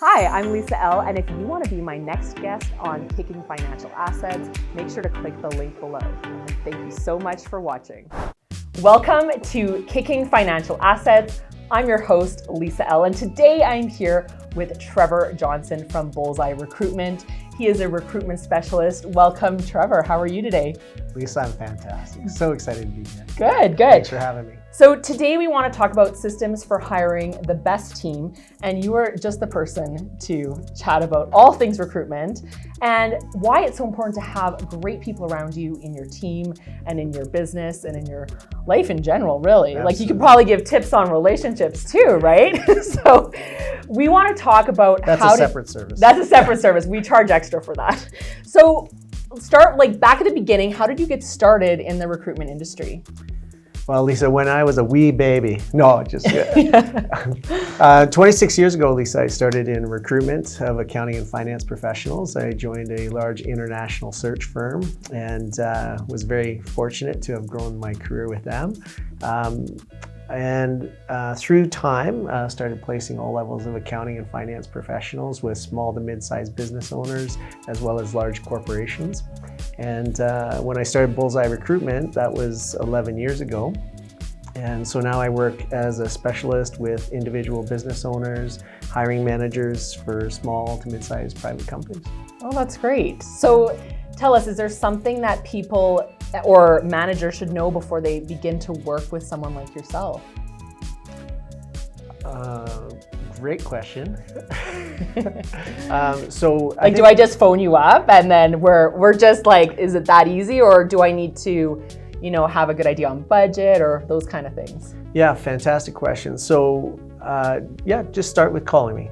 Hi, I'm Lisa Elle, and if you want to be my next guest on Kicking Financial Assets, make sure to click the link below. And thank you so much for watching. Welcome to Kicking Financial Assets. I'm your host, Lisa Elle, and today I'm here with Trevor Johnson from BullsEye Recruitment. He is a recruitment specialist. Welcome, Trevor. How are you today? Lisa, I'm fantastic. So excited to be here. Good. Thanks for having me. So today we want to talk about systems for hiring the best team, and you are just the person to chat about all things recruitment and why it's so important to have great people around you in your team and in your business and in your life in general, really. Absolutely. Like you could probably give tips on relationships too, right? So we want to talk about That's a separate service. That's a separate service. We charge extra for that. So start like back at the beginning. How did you get started in the recruitment industry? Well, Lisa, when I was a wee baby, no, just 26 years ago, Lisa, I started in recruitment of accounting and finance professionals. I joined a large international search firm and was very fortunate to have grown my career with them. Through time, started placing all levels of accounting and finance professionals with small to mid-sized business owners, as well as large corporations. And when I started BullsEye Recruitment, that was 11 years ago. And so now I work as a specialist with individual business owners, hiring managers for small to mid-sized private companies. Oh, that's great. So tell us, is there something that people or managers should know before they begin to work with someone like yourself? Great question. Do I just phone you up and then we're just like, is it that easy, or do I need to, have a good idea on budget or those kind of things? Yeah, fantastic question. So just start with calling me.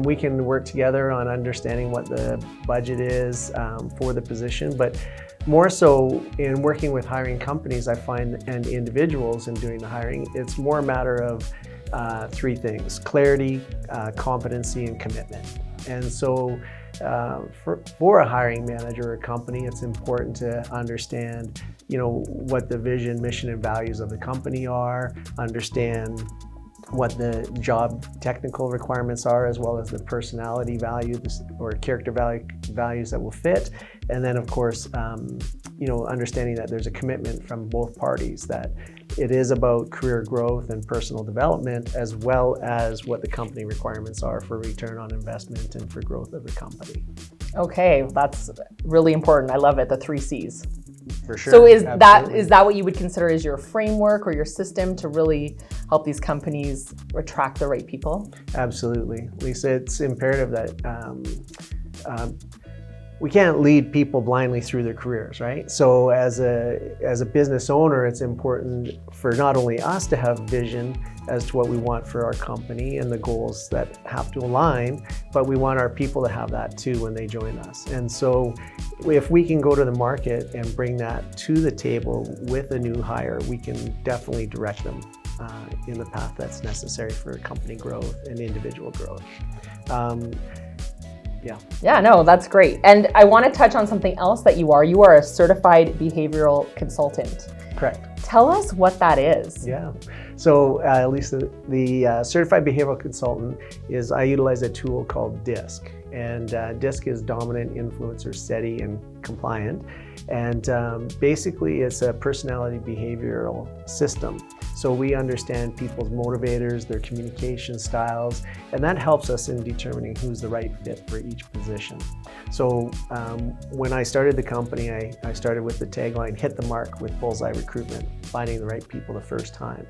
We can work together on understanding what the budget is for the position, but more so in working with hiring companies, I find, and individuals in doing the hiring, it's more a matter of three things: clarity, competency, and commitment. And so for a hiring manager or a company, it's important to understand, what the vision, mission, and values of the company are, understand what the job technical requirements are, as well as the personality values or character values that will fit. And then, of course, understanding that there's a commitment from both parties, that it is about career growth and personal development, as well as what the company requirements are for return on investment and for growth of the company. Okay, that's really important. I love it, the 3 C's. For sure. So is that what you would consider as your framework or your system to really help these companies attract the right people? Absolutely, Lisa. It's imperative that we can't lead people blindly through their careers, right? So as a business owner, it's important for not only us to have vision as to what we want for our company and the goals that have to align, but we want our people to have that too when they join us. And so if we can go to the market and bring that to the table with a new hire, we can definitely direct them in the path that's necessary for company growth and individual growth. Yeah, no, that's great. And I want to touch on something else that you are. You are a certified behavioral consultant. Correct. Tell us what that is. Yeah. So Lisa, the certified behavioral consultant I utilize a tool called DISC. And DISC is dominant, influencer, steady, and compliant. And basically it's a personality behavioral system. So we understand people's motivators, their communication styles, and that helps us in determining who's the right fit for each position. So when I started the company, I started with the tagline, "Hit the mark with BullsEye Recruitment, finding the right people the first time."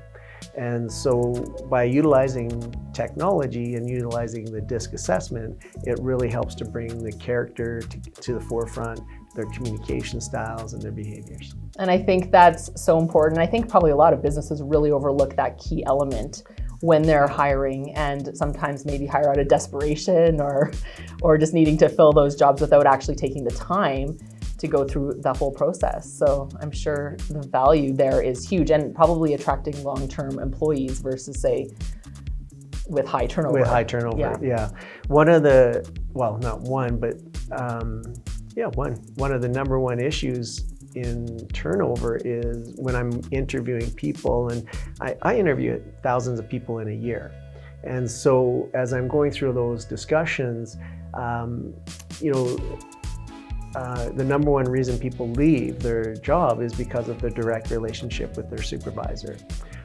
And so by utilizing technology and utilizing the DISC assessment, it really helps to bring the character to the forefront, their communication styles and their behaviors. And I think that's so important. I think probably a lot of businesses really overlook that key element when they're hiring, and sometimes maybe hire out of desperation or just needing to fill those jobs without actually taking the time to go through the whole process. So I'm sure the value there is huge, and probably attracting long-term employees versus, say, with high turnover. With high turnover, yeah. One of the number one issues in turnover is when I'm interviewing people, and I interview thousands of people in a year. And so as I'm going through those discussions, the number one reason people leave their job is because of the direct relationship with their supervisor.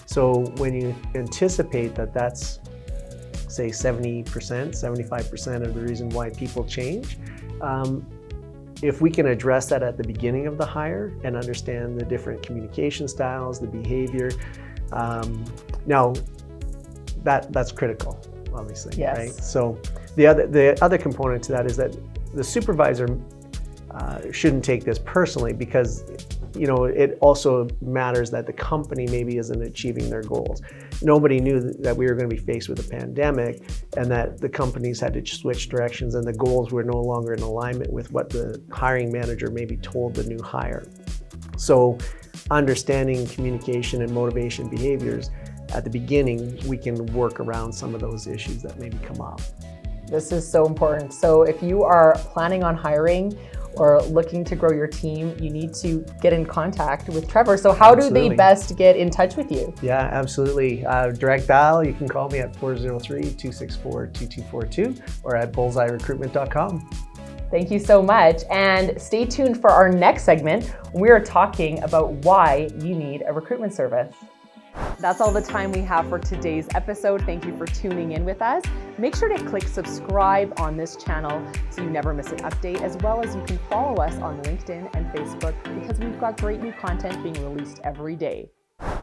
So when you anticipate that that's, say, 70%, 75% of the reason why people change, if we can address that at the beginning of the hire and understand the different communication styles, the behavior, now that's critical, obviously, yes. right? So the other component to that is that the supervisor shouldn't take this personally, because it also matters that the company maybe isn't achieving their goals. Nobody knew that we were going to be faced with a pandemic and that the companies had to switch directions and the goals were no longer in alignment with what the hiring manager maybe told the new hire. So understanding communication and motivation behaviors at the beginning, we can work around some of those issues that maybe come up. This is so important. So if you are planning on hiring or looking to grow your team, you need to get in contact with Trevor. So how Absolutely. do they best get in touch with you? Yeah, absolutely. Direct dial, you can call me at 403-264-2242 or at bullseyerecruitment.com. Thank you so much. And stay tuned for our next segment. We are talking about why you need a recruitment service. That's all the time we have for today's episode. Thank you for tuning in with us. Make sure to click subscribe on this channel so you never miss an update, as well as you can follow us on LinkedIn and Facebook, because we've got great new content being released every day.